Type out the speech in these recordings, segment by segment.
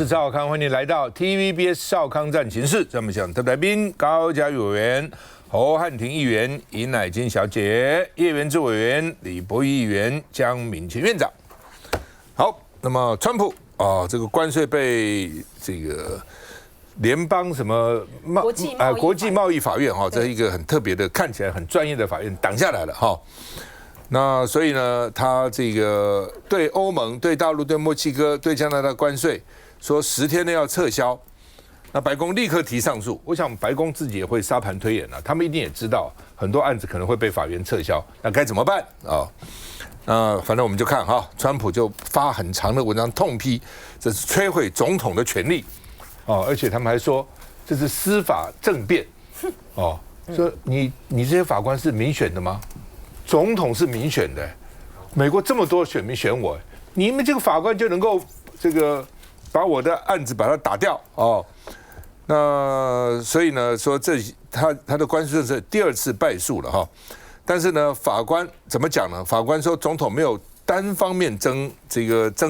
是赵少康，欢迎来到 TVBS 少康战情室。咱们讲特别来宾高嘉瑜委员、侯汉廷议员、尹乃菁小姐、叶元之委员、李博仪议员、江敏乾院长。好，那么川普这个关税被这个联邦什么国际贸易法院这一个很特别的、看起来很专业的法院挡下来了哈。那所以呢，他这个对欧盟、对大陆、对墨西哥、对加拿大关税说10天内要撤销。那白宫立刻提上诉，我想白宫自己也会沙盘推演他们一定也知道很多案子可能会被法院撤销，那该怎么办啊？反正我们就看川普就发很长的文章痛批这是摧毁总统的权利而且他们还说这是司法政变说你这些法官是民选的吗？总统是民选的，美国这么多选民选我，你们这个法官就能够这个把我的案子把它打掉那所以呢说他的关税政策第2次败诉了但是呢法官怎么讲呢？法官说总统没有单方面征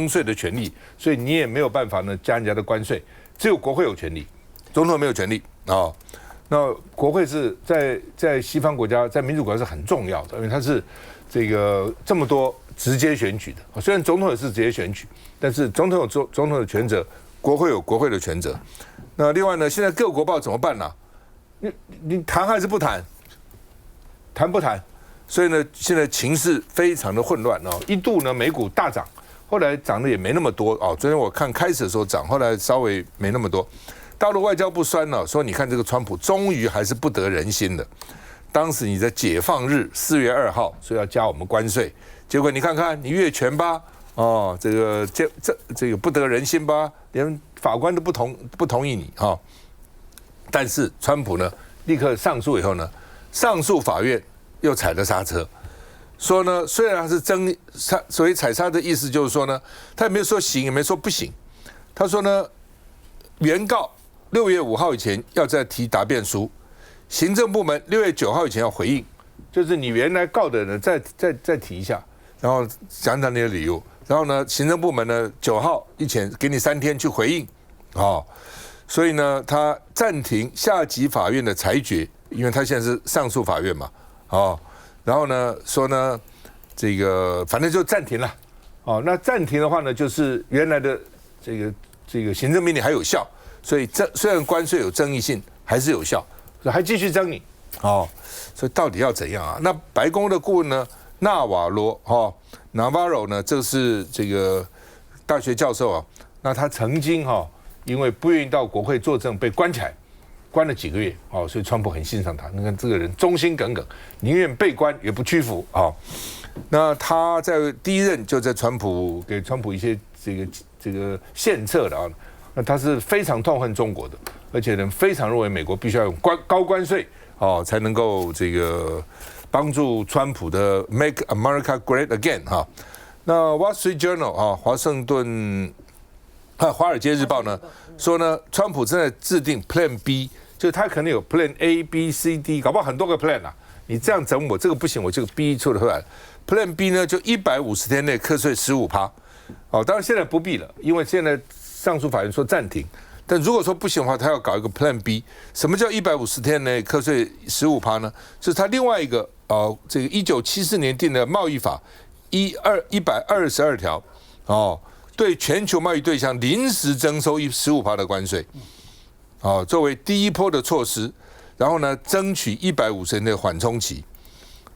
税的权利，所以你也没有办法呢加人家的关税，只有国会有权利，总统没有权利那国会是在西方国家，在民主国家是很重要的，因为它是这么多直接选举的。虽然总统也是直接选举，但是总统有总统的权责，国会有国会的权责。那另外呢，现在各国报怎么办呢？你谈还是不谈？谈不谈？所以呢，现在情势非常的混乱一度呢美股大涨，后来涨的也没那么多昨天我看开始的时候涨，后来稍微没那么多。大陆外交部酸了，说你看这个川普终于还是不得人心的。当时你在解放日4月2号说要加我们关税，结果你看看你越权吧，这个不得人心吧，连法官都不同意你但是川普呢立刻上诉以后呢，上诉法院又踩了刹车，说呢虽然他是所谓踩刹的意思就是说呢，他也没有说行也没说不行，他说呢原告6月5号以前要再提答辩书，行政部门6月9号以前要回应，就是你原来告的人再提一下，然后讲讲你的理由，然后呢，行政部门呢9号以前给你3天去回应，所以呢，他暂停下级法院的裁决，因为他现在是上诉法院嘛，然后呢说呢，这个反正就暂停了，那暂停的话呢，就是原来的这个行政命令还有效。所以虽然关税有争议性，还是有效，还继续争你所以到底要怎样啊？那白宫的顾问呢，纳瓦罗Navarro 呢，这是这个大学教授那他曾经因为不愿意到国会作证被关起来，关了几个月所以川普很欣赏他。你看这个人忠心耿耿，宁愿被关也不屈服那他在第一任就在给川普一些这个献策的那他是非常痛恨中国的，而且呢非常认为美国必须要用高关税才能够这个帮助川普的 Make America Great Again 那 Wall Street Journal 华尔街日报呢说呢，川普正在制定 Plan B， 就是他可能有 Plan A、B、C、D， 搞不好很多个 Plan 你这样整我这个不行，我这个 B 出来 Plan B 呢就150天内课税15%当然现在不必了，因为现在上诉法院说暂停，但如果说不行的话，他要搞一个 Plan B。什么叫150天内课税15%呢？就是他另外一个这个1974年定的贸易法122条对全球贸易对象临时征收15%的关税作为第一波的措施，然后呢争取150天的缓冲期，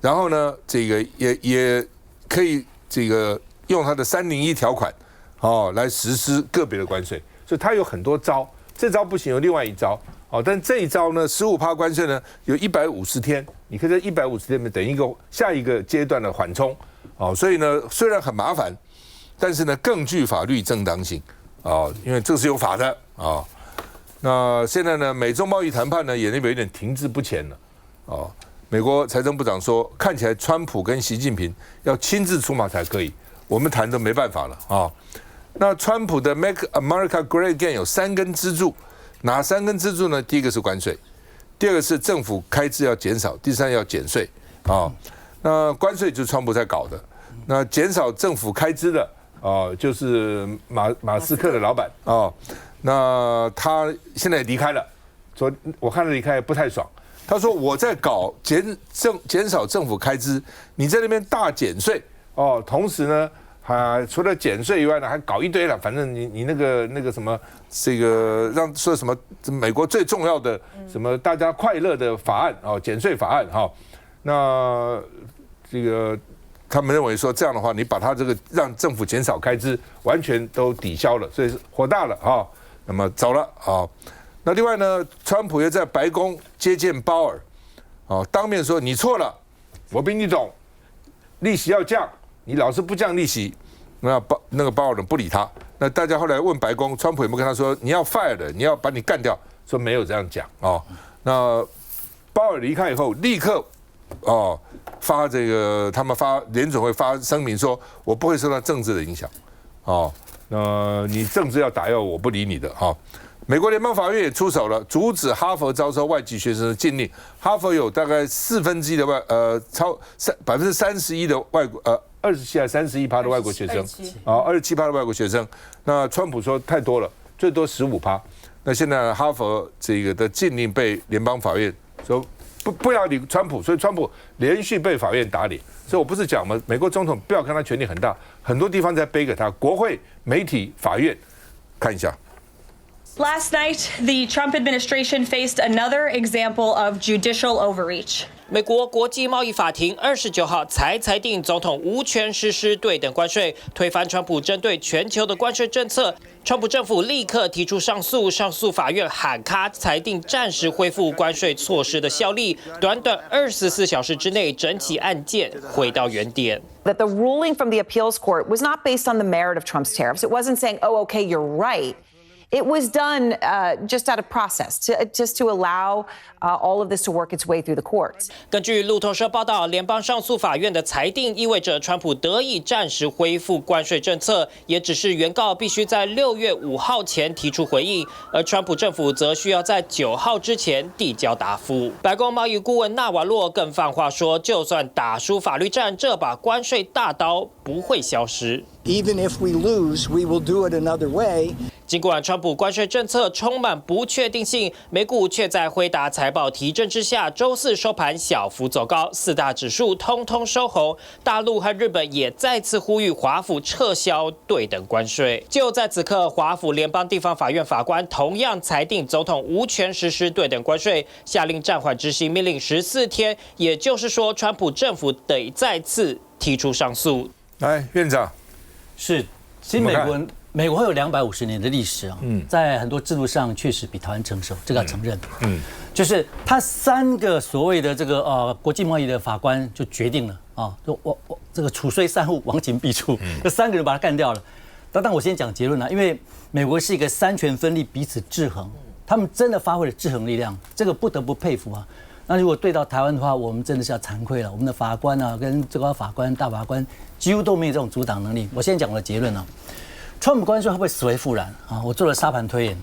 然后呢这个也可以这个用他的301条款来实施个别的关税，所以他有很多招，这招不行有另外一招但这一招呢15%关税呢有150天，你可以在150天等一个下一个阶段的缓冲所以呢虽然很麻烦，但是呢更具法律正当性因为这是有法的那现在呢美中贸易谈判呢也有点停滞不前了美国财政部长说，看起来川普跟习近平要亲自出马才可以，我们谈都没办法了那川普的 Make America Great Again 有3根支柱，哪3根支柱呢？第一个是关税，第二个是政府开支要减少，第三要减税那关税就是川普在搞的，那减少政府开支的就是马斯克的老板那他现在离开了，我看他离开不太爽。他说我在搞减少政府开支，你在那边大减税同时呢，除了减税以外呢，还搞一堆了。反正你那个什么，这个让说什么美国最重要的什么大家快乐的法案减税法案那这个他们认为说这样的话，你把他这个让政府减少开支完全都抵消了，所以火大了那么走了那另外呢，川普又在白宫接见鲍尔当面说你错了，我比你懂，利息要降，你老是不降利息。那个鲍尔不理他。那大家后来问白宫，川普有没有跟他说你要 fire 的，你要把你干掉？说没有这样讲那鲍尔离开以后，立刻发这个联准会发声明说，我不会受到政治的影响你政治要打压我不理你的美国联邦法院也出手了，阻止哈佛招收外籍学生的禁令。哈佛有大概1/4的31%的外国27%还是31%的外国学生27%的外国学生。那川普说太多了，最多15%。那现在哈佛这个的禁令被联邦法院说不要理川普，所以川普连续被法院打脸。所以我不是讲吗？美国总统不要看他权力很大，很多地方在背给他，国会、媒体、法院，看一下。Last night, the Trump administration faced another example of judicial overreach. 美国国际贸易法庭29号才裁定总统无权实施对等关税，推翻川普针对全球的关税政策。川普政府立刻提出上诉，上诉法院喊卡裁定暂时恢复关税措施的效力，短短24小时之内，整起案件回到原点。That the ruling from the appeals court was not based on the merit of Trump's tariffs. It wasn't saying, oh, okay, you're right. It was done just out of process, just to allow all of this to work its way through the courts. 根据路透社报道，联邦上诉法院的裁定意味着川普得以暂时恢复关税政策，也只是原告必须在6月5号前提出回应，而川普政府则需要在9号之前递交答复。白宫贸易顾问纳瓦洛更放话说，就算打输法律战，这把关税大刀不会消失。Even if we lose, we will do it another way. 尽管川普关税政策充满不确定性，美股却在辉达财报提振之下，周四收盘小幅走高，4大指数通通收红。大陆和日本也再次呼吁华府撤销对等关税。就在此刻，华府联邦地方法院法官同样裁定总统无权实施对等关税，下令暂缓执行命令14天。也就是说，川普政府得再次提出上诉。来，院长，是，其实美国会有250年的历史在很多制度上确实比台湾成熟，这个要承认。就是他3个所谓的这个国际贸易的法官就决定了就我这个处虽善恶，亡秦必诛，这3个人把他干掉了。但我先讲结论因为美国是一个3权分立、彼此制衡，他们真的发挥了制衡力量，这个不得不佩服那如果对到台湾的话，我们真的是要惭愧了。我们的法官跟最高法官、大法官几乎都没有这种阻挡能力。我先讲我的结论川普关税会不会死灰复燃我做了沙盘推演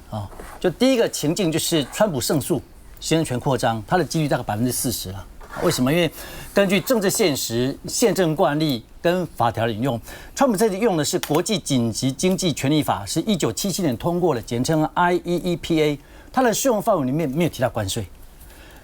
就第一个情境就是川普胜诉，行政权扩张，它的几率大概40%了。为什么？因为根据政治现实、宪政惯例跟法条引用，川普这里用的是国际紧急经济权利法，是1977年通过的，简称 IEEPA， 它的适用范围里面没有提到关税。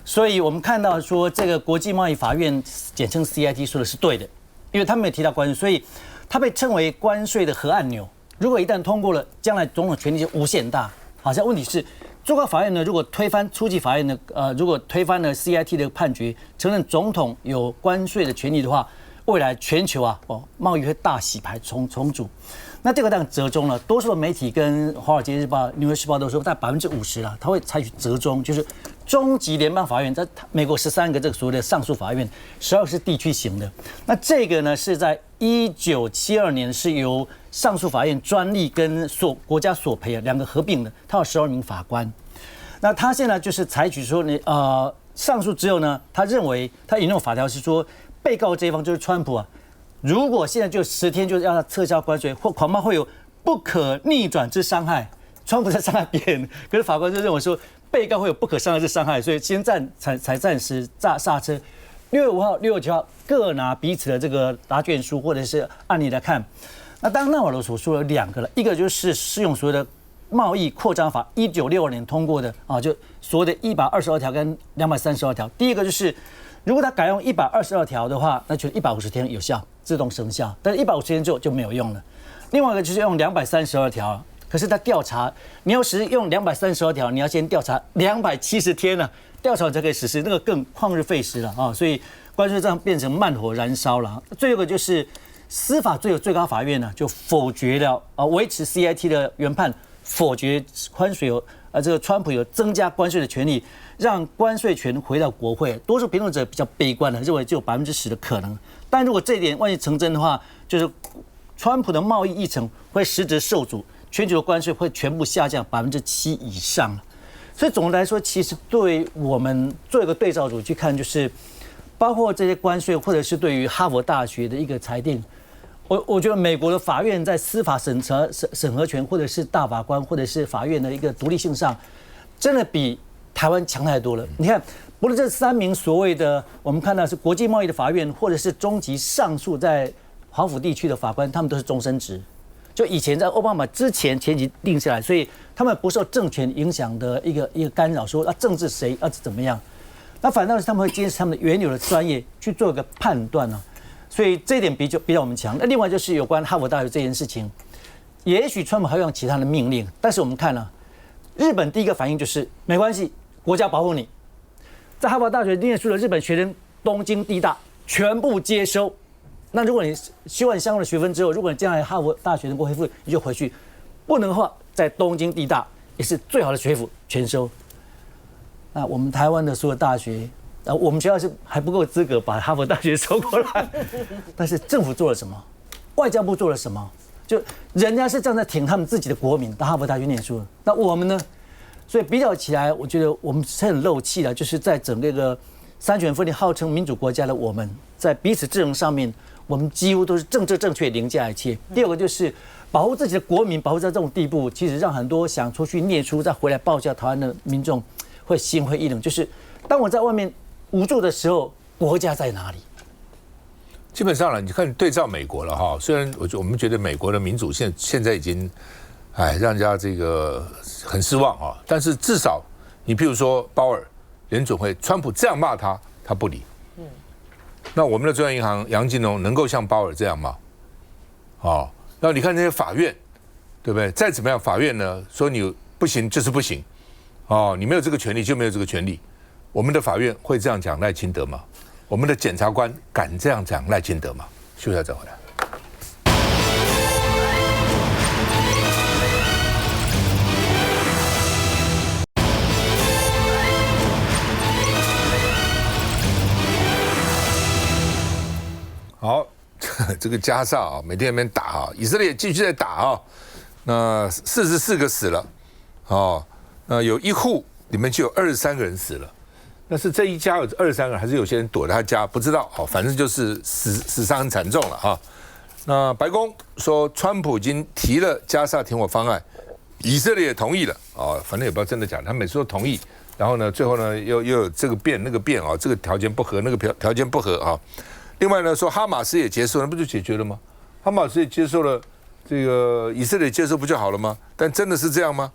所以我们看到说，这个国际贸易法院简称 CIT 说的是对的，因为他没有提到关税，所以它被称为关税的核按钮。如果一旦通过了，将来总统权力就无限大。好像问题是，最高法院呢，如果推翻初级法院的如果推翻了 CIT 的判决，承认总统有关税的权利的话，未来全球贸易会大洗牌重组。那这个当然折中了，多数的媒体跟《华尔街日报》《纽约时报》都说，在50%啦，它会采取折中，就是中级联邦法院，在美国13个这个所谓的上诉法院，12个是地区型的。那这个呢是在1972年是由上诉法院专利跟国家索赔2个合并的，它有12名法官。那他现在就是采取说上诉之后呢，他认为他引用法条是说，被告这一方就是川普如果现在就10天就要他撤销关税，或恐怕会有不可逆转之伤害。川普在伤害别人，可是法官就认为说被告会有不可伤害之伤害，所以先才暂时刹车。6月5号、6月9号各拿彼此的这个答卷书或者是案例来看。那当纳瓦罗所说的2个了，一个就是适用所谓的贸易扩张法，1962年通过的啊，就所谓的122条跟232条。第一个就是，如果他改用122条的话，那就150天有效，自动生效。但是150天之后就没有用了。另外一个就是用232条，可是他调查，你要使用232条，你要先调查270天呢，调查才可以实施，那个更旷日费时了啊。所以关税这样变成慢火燃烧了。最后一个就是司法最高法院呢就否决了维持 CIT 的原判。否决关税这个川普有增加关税的权利，让关税权回到国会。多数评论者比较悲观的认为只有10%的可能，但如果这一点万一成真的话，就是川普的贸易议程会实质受阻，全球的关税会全部下降7%以上。所以总的来说，其实对我们做一个对照组去看，就是包括这些关税，或者是对于哈佛大学的一个裁定。我觉得美国的法院在司法审核权，或者是大法官，或者是法院的一个独立性上，真的比台湾强太多了。你看，不论这3名所谓的我们看到是国际贸易的法院，或者是中级上诉在华府地区的法官，他们都是终身职。就以前在奥巴马之前前期定下来，所以他们不受政权影响的一个干扰，说政治谁怎么样，那反倒是他们会坚持他们的原有的专业去做一个判断呢。所以这一点比较我们强。那另外就是有关哈佛大学这件事情，也许川普还会用其他的命令，但是我们看了，日本第一个反应就是没关系，国家保护你。在哈佛大学念书的日本学生，东京地大全部接收。那如果你修完相关的学分之后，如果你将来哈佛大学能够恢复，你就回去；不能的话，在东京地大也是最好的学府全收。那我们台湾的所有大学。我们学校是还不够资格把哈佛大学收过来，但是政府做了什么？外交部做了什么？就人家是站在挺他们自己的国民到哈佛大学念书，那我们呢？所以比较起来，我觉得我们是很漏气的，就是在整个三权分立、号称民主国家的我们，在彼此制衡上面，我们几乎都是政治正确凌驾一切。第二个就是保护自己的国民，保护到这种地步，其实让很多想出去念书再回来报效台湾的民众会心灰意冷。就是当我在外面无助的时候，国家在哪里？基本上了，你看对照美国了哈。虽然我们觉得美国的民主现在已经，让人家这个很失望啊。但是至少你譬如说鲍尔联准会，川普这样骂他，他不理。那我们的中央银行杨金龙能够像鲍尔这样吗？那你看那些法院，对不对？再怎么样，法院呢说你不行就是不行，你没有这个权利就没有这个权利。我们的法院会这样讲赖清德吗？我们的检察官敢这样讲赖清德吗？休息再回来。好，这个加沙啊，每天在那边打啊，以色列继续在打啊。那44个死了，那有一户里面就有23个人死了。那是这一家有23个，还是有些人躲在他家？不知道，反正就是死伤很惨重了哈。那白宫说，川普已经提了加沙停火方案，以色列也同意了反正也不知道真的假的，他每次都同意，然后呢，最后呢又有这个变那个变这个条件不合，那个条件不合另外呢，说哈马斯也接受了，那不就解决了吗？哈马斯也接受了，这个以色列接受不就好了吗？但真的是这样吗？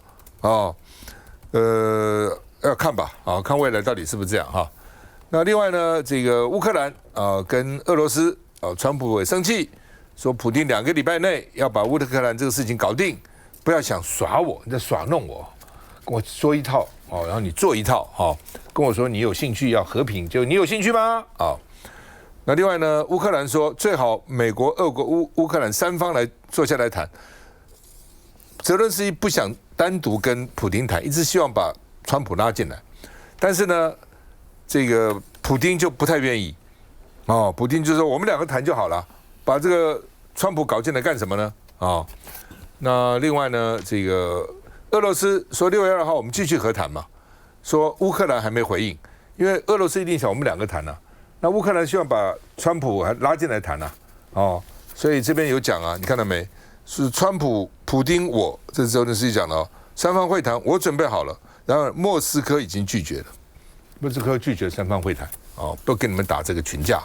要看吧，看未来到底是不是这样哈。那另外呢，这个乌克兰跟俄罗斯川普也生气，说普丁2个礼拜内要把乌克兰这个事情搞定，不要想耍我，你在耍弄我，跟我说一套然后你做一套跟我说你有兴趣要和平，就你有兴趣吗？那另外呢，乌克兰说最好美国、俄国、乌克兰3方来坐下来谈。泽伦斯基不想单独跟普丁谈，一直希望把川普拉进来，但是呢，这个普丁就不太愿意，普丁就说我们2个谈就好了，把这个川普搞进来干什么呢？那另外呢，这个俄罗斯说6月2号我们继续和谈嘛，说乌克兰还没回应，因为俄罗斯一定想我们2个谈那乌克兰希望把川普还拉进来谈所以这边有讲你看到没？是川普、普丁我，这是泽连斯基讲的3方会谈我准备好了。然而，莫斯科已经拒绝了，莫斯科拒绝3方会谈，不跟你们打这个群架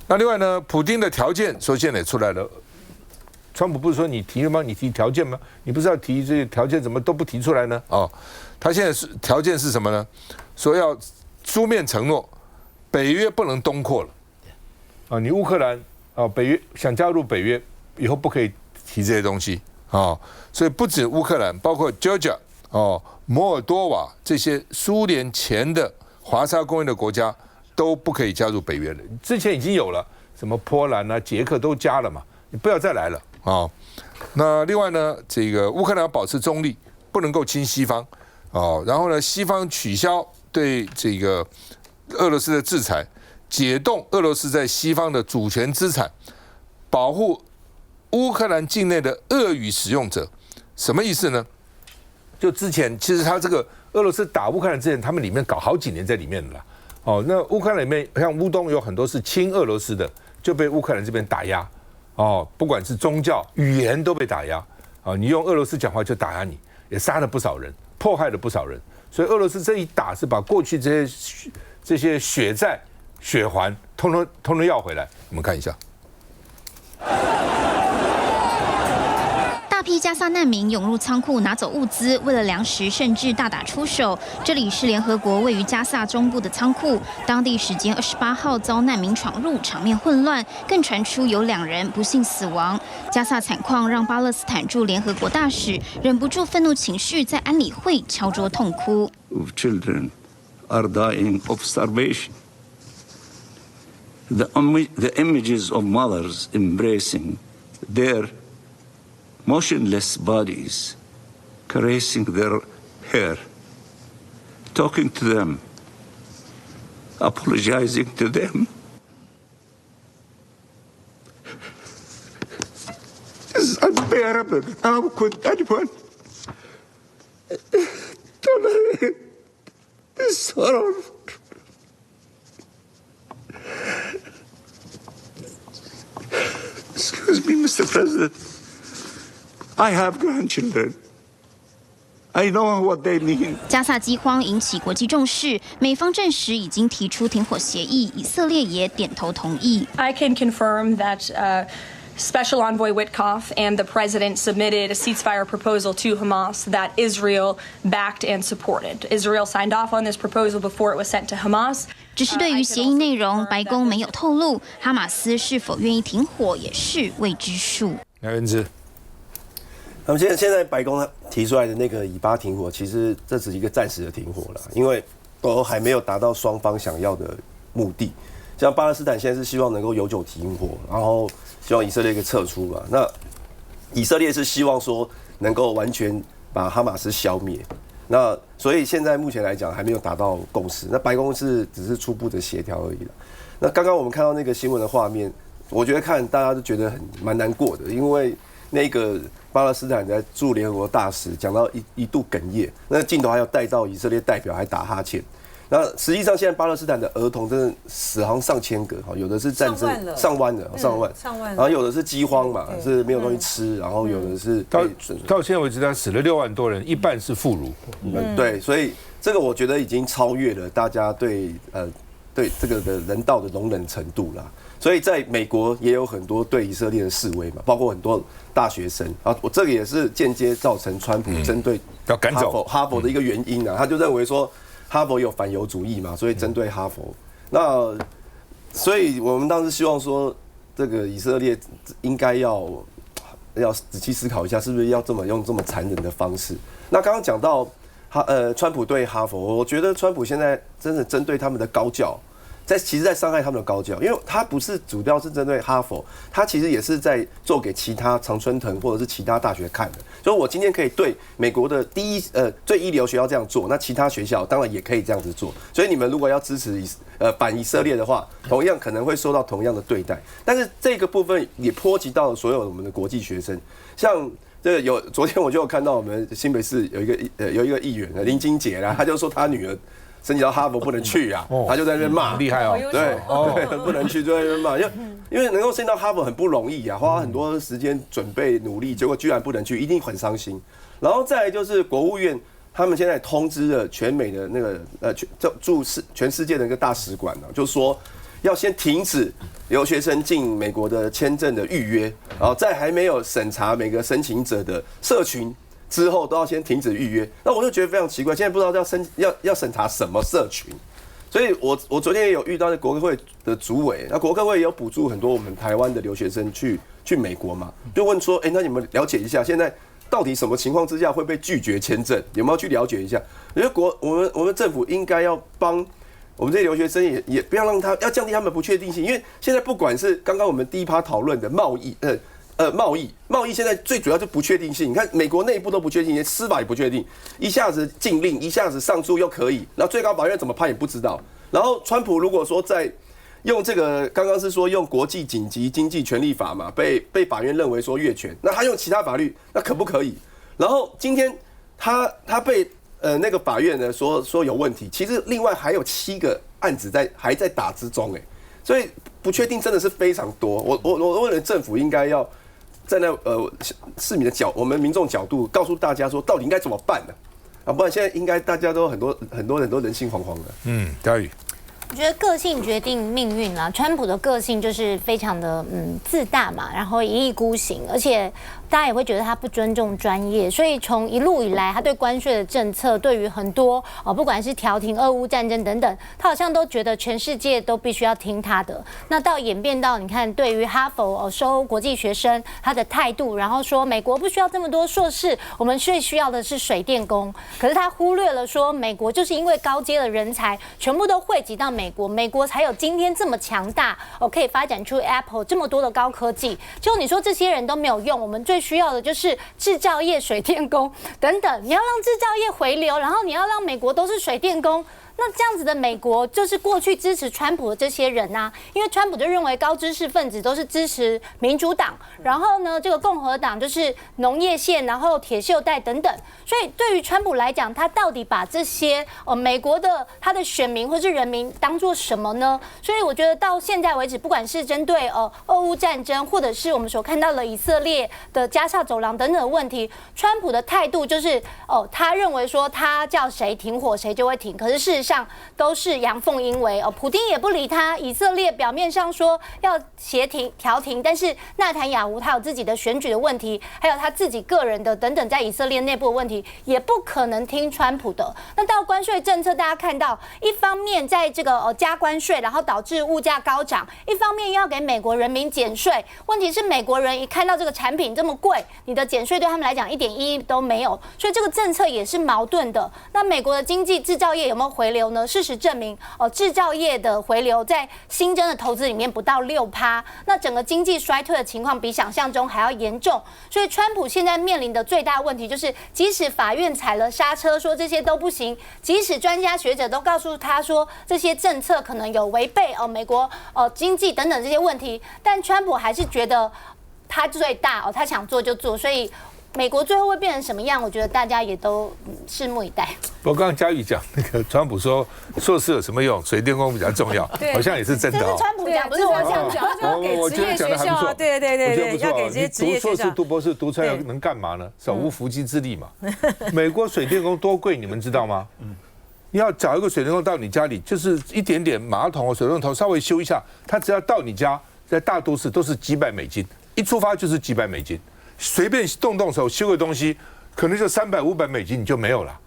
那另外呢，普丁的条件说现在也出来了，川普不是说你提了吗？你提条件吗？你不是要提这些条件，怎么都不提出来呢？哦，他现在是条件是什么呢？说要书面承诺，北约不能东扩了。啊，你乌克兰啊，北约想加入北约，以后不可以提这些东西啊。所以不止乌克兰，包括 Georgia 哦、摩尔多瓦这些苏联前的华沙公约的国家都不可以加入北约了。之前已经有了，什么波兰啊、捷克都加了嘛，你不要再来了啊。那另外呢，这个乌克兰要保持中立，不能够亲西方哦。然后呢，西方取消对这个俄罗斯的制裁，解冻俄罗斯在西方的主权资产，保护乌克兰境内的俄语使用者。什么意思呢？就之前其实他这个俄罗斯打乌克兰之前，他们里面搞好几年在里面了啦。哦，那乌克兰里面像乌东有很多是亲俄罗斯的，就被乌克兰这边打压。哦，不管是宗教、语言都被打压。啊，你用俄罗斯讲话就打压你，也杀了不少人，迫害了不少人。所以俄罗斯这一打是把过去这些血债、血还通通要回来。我们看一下。大批加萨难民涌入仓库拿走物资，为了粮食甚至大打出手。这里是联合国位于加萨中部的仓库，当地时间28号遭难民闯入，场面混乱，更传出有2人不幸死亡。加萨惨况让巴勒斯坦驻联合国大使忍不住愤怒情绪，在安理会敲桌痛哭。Children are dying of starvation. The images of mothers embracing their motionless bodies, caressing their hair, talking to them, apologizing to them. This is unbearable. How could anyone tolerate this sorrow? Excuse me, Mr. President.I have grandchildren. I know what they mean. 加萨饥荒引起国际重视，美方证实已经提出停火协议，以色列也点头同意。I can confirm that Special Envoy Witkoff and the president submitted a ceasefire proposal to Hamas that Israel backed and supported. Israel signed off on this proposal before it was sent to Hamas. 只是对于协议内容，白宫没有透露，哈马斯是否愿意停火也是未知数。梁元之。那么现在白宫提出来的那个以巴停火，其实这只是一个暂时的停火了，因为都还没有达到双方想要的目的。像巴勒斯坦现在是希望能够永久停火，然后希望以色列可以撤出嘛。那以色列是希望说能够完全把哈马斯消灭。那所以现在目前来讲还没有达到共识。那白宫只是初步的协调而已了。那刚刚我们看到那个新闻的画面，我觉得看大家都觉得蛮难过的，因为那个巴勒斯坦在驻联合国大使讲到一度哽咽，那镜头还有带到以色列代表还打哈欠。那实际上现在巴勒斯坦的儿童真的死好像上千个，有的是战争上万，然后有的是饥荒嘛，是没有东西吃，然后有的是到现在为止，他死了6万多人，一半是妇孺。对，所以这个我觉得已经超越了大家对这个的人道的容忍程度啦。所以在美国也有很多对以色列的示威嘛，包括很多大学生啊，我这个也是间接造成川普针对要赶走哈佛的一个原因啊，他就认为说哈佛有反犹主义嘛，所以针对哈佛。那所以我们当时希望说，这个以色列应该要仔细思考一下，是不是要用这么残忍的方式？那刚刚讲到川普对哈佛，我觉得川普现在真的针对他们的高教。其实在伤害他们的高教，因为他不是主要是针对哈佛，他其实也是在做给其他常春藤或者是其他大学看的。所以我今天可以对美国的最一流学校这样做，那其他学校当然也可以这样子做。所以你们如果要支持反以色列的话，同样可能会受到同样的对待。但是这个部分也波及到了所有我们的国际学生，像昨天我就有看到我们新北市有一个议员林金杰啦，他就说他女儿申请到哈佛不能去啊，他就在那边骂，厉害哦，对，不能去就在那边骂，因为能够申请到哈佛很不容易啊，花很多时间准备努力，结果居然不能去，一定很伤心。然后再来就是国务院，他们现在通知了全美的那个全世界的一个大使馆啊，就是说要先停止留学生进美国的签证的预约，然后在还没有审查每个申请者的社群之后，都要先停止预约。那我就觉得非常奇怪，现在不知道要审查什么社群。所以我昨天也有遇到国科会的主委，那国科会也有补助很多我们台湾的留学生去美国嘛，就问说，那你们了解一下，现在到底什么情况之下会被拒绝签证？有没有去了解一下？我觉得我们政府应该要帮我们这些留学生也不要让要降低他们不确定性，因为现在不管是刚刚我们第一趴讨论的贸易现在最主要就不确定性。你看美国内部都不确定，连司法也不确定，一下子禁令，一下子上诉又可以，然后最高法院怎么判也不知道。然后川普如果说在用这个，刚刚是说用国际紧急经济权利法嘛，被法院认为说越权，那他用其他法律，那可不可以？然后今天他被那个法院呢说有问题，其实另外还有7个案子还在打之中所以不确定真的是非常多。我认为政府应该要在那市民的我们民众角度告诉大家说，到底应该怎么办呢？啊，不然现在应该大家都很多人都人心惶惶的。嘉宇。我觉得个性决定命运啦，川普的个性就是非常的自大嘛，然后一意孤行，而且大家也会觉得他不尊重专业，所以从一路以来，他对关税的政策，对于很多不管是调停俄乌战争等等，他好像都觉得全世界都必须要听他的。那到演变到你看，对于哈佛收国际学生他的态度，然后说美国不需要这么多硕士，我们最需要的是水电工。可是他忽略了说，美国就是因为高阶的人才全部都汇集到美国才有今天这么强大可以发展出 Apple 这么多的高科技。就你说这些人都没有用，我们最需要的就是制造业、水电工等等。你要让制造业回流，然后你要让美国都是水电工。那这样子的美国就是过去支持川普的这些人啊，因为川普就认为高知识分子都是支持民主党，然后呢，这个共和党就是农业线，然后铁锈带等等。所以对于川普来讲，他到底把这些美国的他的选民或是人民当作什么呢？所以我觉得到现在为止，不管是针对俄乌战争，或者是我们所看到的以色列的加沙走廊等等的问题，川普的态度就是他认为说他叫谁停火谁就会停，可是事实上都是阳奉阴违普丁也不理他。以色列表面上说要协停调停，但是纳坦雅胡他有自己的选举的问题，还有他自己个人的等等在以色列内部的问题，也不可能听川普的。那到关税政策，大家看到一方面在这个加关税，然后导致物价高涨，一方面要给美国人民减税。问题是美国人一看到这个产品这么贵，你的减税对他们来讲一点意义都没有，所以这个政策也是矛盾的。那美国的经济制造业有没有回流呢？事实证明制造业的回流在新增的投资里面不到6%，那整个经济衰退的情况比想象中还要严重。所以川普现在面临的最大问题就是，即使法院踩了刹车说这些都不行，即使专家学者都告诉他说这些政策可能有违背美国经济等等这些问题，但川普还是觉得他最大他想做就做，所以美国最后会变成什么样？我觉得大家也都拭目以待。我刚刚嘉宇讲那个川普说硕士有什么用，水电工比较重要，好像也是真的。这是川普讲，不是我讲。我觉得讲的还不错，对，要给这些职业学校。读硕士、读博士读出来能干嘛呢？手无缚鸡之力嘛。美国水电工多贵，你们知道吗？你要找一个水电工到你家里，就是一点点马桶、水龙头稍微修一下，他只要到你家，在大都市都是几百美金，一出发就是几百美金。随便动手修个东西，可能就300、500美金你就没有了。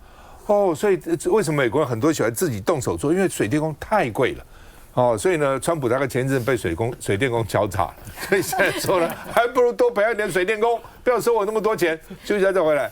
所以为什么美国人很多喜欢自己动手做？因为水电工太贵了。所以呢，川普大概前一阵被水电工敲诈了，所以现在说了，还不如多培养点水电工，不要收我那么多钱。休息一下再回来。